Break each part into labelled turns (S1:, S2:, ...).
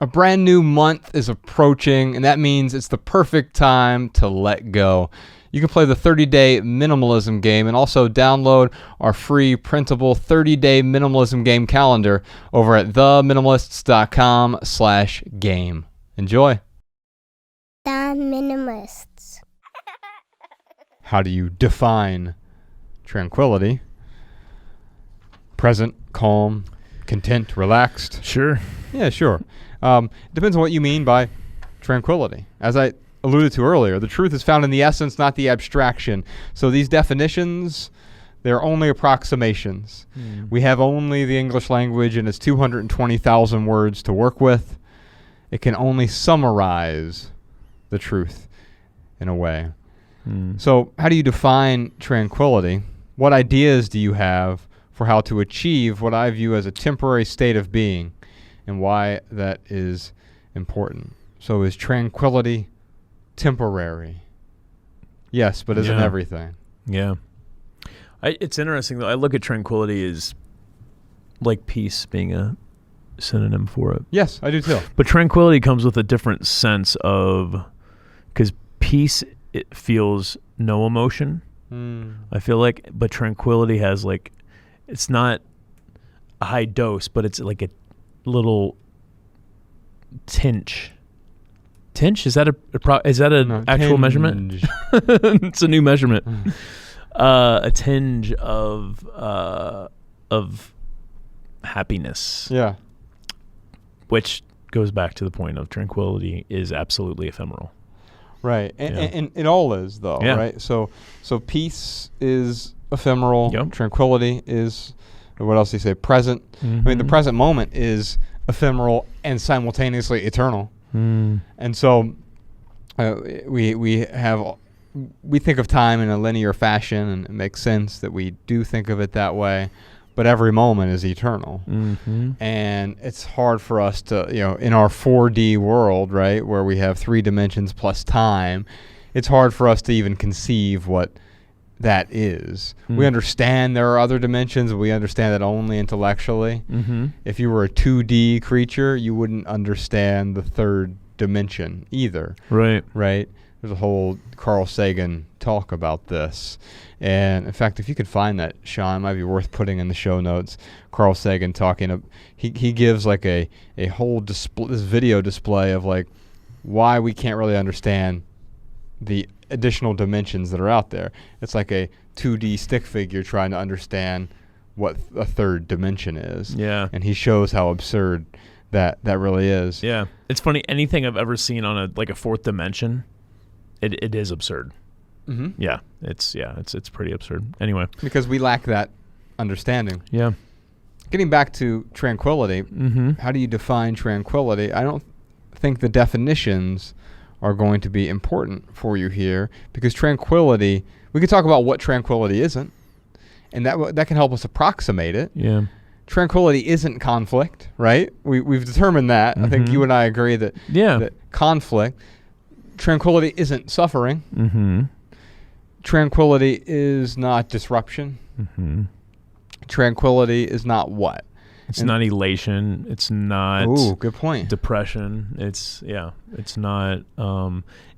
S1: A brand new month is approaching, and that means it's the perfect time to let go. You can play the 30-day minimalism game and also download our free printable 30-day minimalism game calendar over at theminimalists.com/game. Enjoy.
S2: The Minimalists.
S1: How do you define tranquility? Present, calm, content, relaxed.
S3: Sure.
S1: Yeah, sure. Depends on what you mean by tranquility. As I alluded to earlier, the truth is found in the essence, not the abstraction. So these definitions, they're only approximations. We have only the English language and its 220,000 words to work with. It can only summarize the truth in a way. So how do you define tranquility? What ideas do you have for how to achieve what I view as a temporary state of being and why that is important? So is tranquility temporary? Yes, but isn't everything?
S3: Yeah. It's interesting, though. I look at tranquility as like peace being a synonym for it.
S1: Yes, I do too.
S3: But tranquility comes with a different sense of, because peace, it feels no emotion. I feel like, but tranquility has like, it's not a high dose, but it's like a little tinge. Tinge? Is that an actual measurement? It's a new measurement. A tinge of happiness.
S1: Yeah.
S3: Which goes back to the point of tranquility is absolutely ephemeral.
S1: Right. And it all is, though, right? So peace is ephemeral.
S3: Yep.
S1: Tranquility is, what else do you say, present. I mean, the present moment is ephemeral and simultaneously eternal. And so we think of time in a linear fashion, and it makes sense that we do think of it that way. But every moment is eternal. And it's hard for us to, in our 4D world, right, where we have 3 dimensions plus time, it's hard for us to even conceive what that is. We understand there are other dimensions, but we understand that only intellectually. If you were a 2D creature, you wouldn't understand the third dimension either. Right. There's a whole Carl Sagan talk about this. And in fact, if you could find that, Sean, it might be worth putting in the show notes. Carl Sagan talking, he gives like a whole this video display of like why we can't really understand the additional dimensions that are out there. It's like a 2D stick figure trying to understand what a third dimension is. Yeah. And he shows how absurd that really is.
S3: Yeah. It's funny, anything I've ever seen on a fourth dimension, it is absurd. Yeah, it's pretty absurd. Anyway,
S1: because we lack that understanding.
S3: Yeah.
S1: Getting back to tranquility, how do you define tranquility? I don't think the definitions are going to be important for you here, because tranquility, we could talk about what tranquility isn't, and that can help us approximate it. Yeah. Tranquility isn't conflict, right? We've determined that. I think you and I agree that that conflict. Tranquility isn't suffering. Tranquility is not disruption. Tranquility is not what?
S3: It's not elation. It's not.
S1: Ooh, good point.
S3: Depression. It's not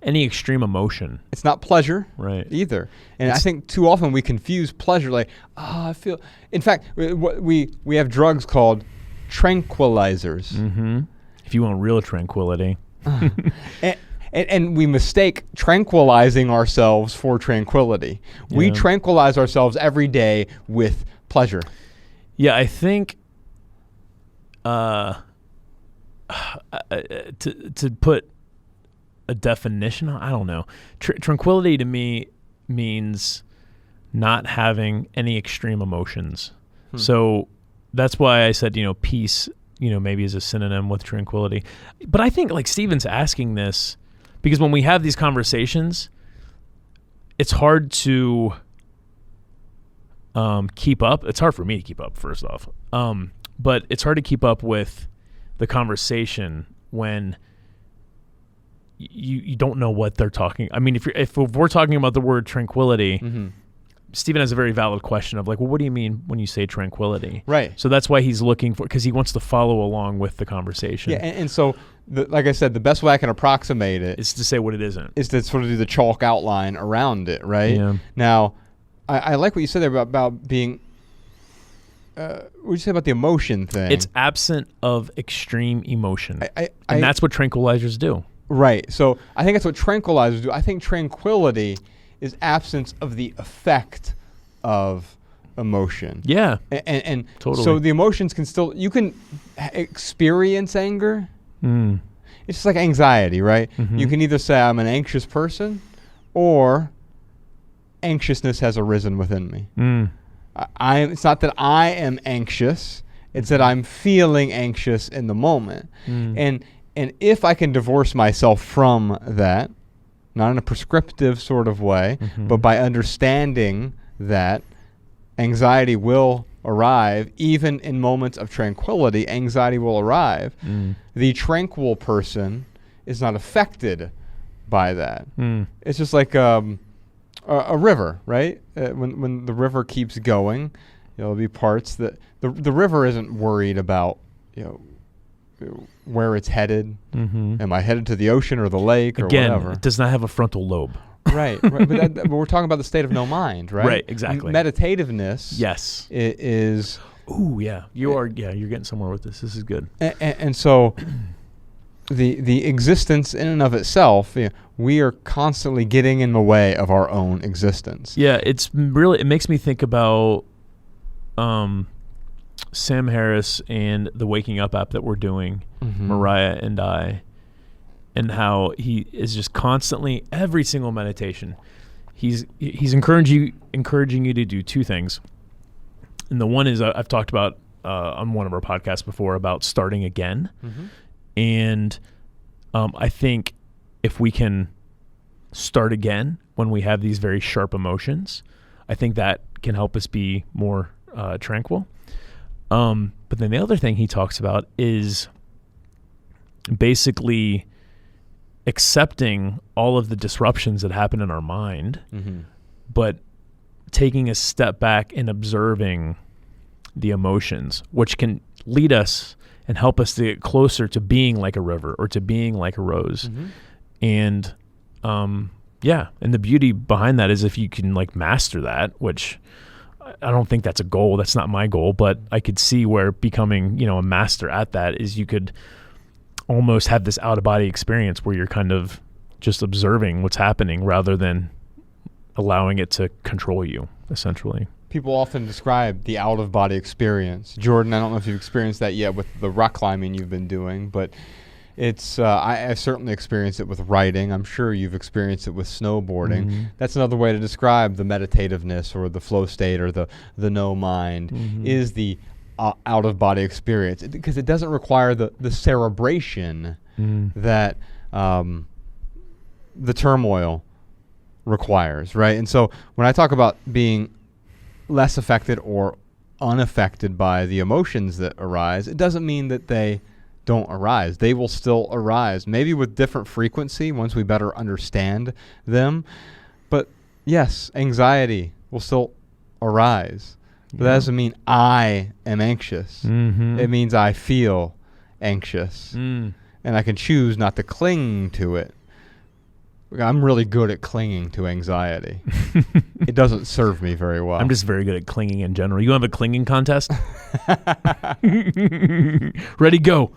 S3: any extreme emotion.
S1: It's not pleasure,
S3: right?
S1: Either. And I think too often we confuse pleasure, like, I feel. In fact, we have drugs called tranquilizers.
S3: If you want real tranquility.
S1: And we mistake tranquilizing ourselves for tranquility. Yeah. We tranquilize ourselves every day with pleasure.
S3: Yeah, I think to put a definition on, I don't know. Tranquility to me means not having any extreme emotions. So that's why I said, peace, maybe is a synonym with tranquility. But I think like Stephen's asking this because when we have these conversations, it's hard to keep up. It's hard for me to keep up, first off. But it's hard to keep up with the conversation when you don't know what they're talking. I mean, if we're talking about the word tranquility, Stephen has a very valid question of like, well, what do you mean when you say tranquility?
S1: Right.
S3: So that's why he's looking for, because he wants to follow along with the conversation.
S1: Yeah, and so like I said, the best way I can approximate it
S3: is to say what it isn't.
S1: Is to sort of do the chalk outline around it, right?
S3: Yeah.
S1: Now, I like what you said there about being. What did you say about the emotion thing?
S3: It's absent of extreme emotion,
S1: and
S3: that's what tranquilizers do.
S1: Right. So I think that's what tranquilizers do. I think tranquility is absence of the effect of emotion.
S3: Yeah.
S1: And
S3: totally.
S1: So the emotions can still, you can experience anger.
S3: Mm.
S1: It's just like anxiety, right?
S3: Mm-hmm.
S1: You can either say I'm an anxious person or anxiousness has arisen within me.
S3: Mm.
S1: It's not that I am anxious. It's that I'm feeling anxious in the moment. Mm. And if I can divorce myself from that, not in a prescriptive sort of way, but by understanding that anxiety will arrive, even in moments of tranquility, anxiety will arrive. Mm. The tranquil person is not affected by that. Mm. It's just like a river, right? When the river keeps going, there'll be parts that the river isn't worried about, where it's headed. Mm-hmm. Am I headed to the ocean or the lake or whatever?
S3: Again, it does not have a frontal lobe.
S1: Right. But we're talking about the state of no mind, right?
S3: Right, exactly.
S1: Meditativeness.
S3: Yes.
S1: Is.
S3: Ooh, yeah. You're getting somewhere with this. This is good.
S1: And so the existence in and of itself, we are constantly getting in the way of our own existence.
S3: Yeah, it makes me think about Sam Harris and the Waking Up app that we're doing, Mariah and I, and how he is just constantly, every single meditation, he's encouraging you to do two things. And the one is I've talked about on one of our podcasts before about starting again. Mm-hmm. And I think if we can start again when we have these very sharp emotions, I think that can help us be more tranquil. But then the other thing he talks about is basically accepting all of the disruptions that happen in our mind, but taking a step back and observing the emotions, which can lead us and help us to get closer to being like a river or to being like a rose. Mm-hmm. And and the beauty behind that is if you can master that, which I don't think that's a goal. That's not my goal, but I could see where becoming, a master at that is you could almost have this out-of-body experience where you're kind of just observing what's happening rather than allowing it to control you, essentially.
S1: People often describe the out-of-body experience. Jordan, I don't know if you've experienced that yet with the rock climbing you've been doing, but it's I've certainly experienced it with writing. I'm sure you've experienced it with snowboarding. Mm-hmm. That's another way to describe the meditativeness or the flow state or the no mind is the out-of-body experience, because it doesn't require the cerebration that the turmoil requires, right? And so when I talk about being less affected or unaffected by the emotions that arise, it doesn't mean that they don't arise. They will still arise, maybe with different frequency once we better understand them. But yes, anxiety will still arise. But that doesn't mean I am anxious. Mm-hmm. It means I feel anxious. And I can choose not to cling to it. I'm really good at clinging to anxiety. It doesn't serve me very well.
S3: I'm just very good at clinging in general. You have a clinging contest? Ready, go.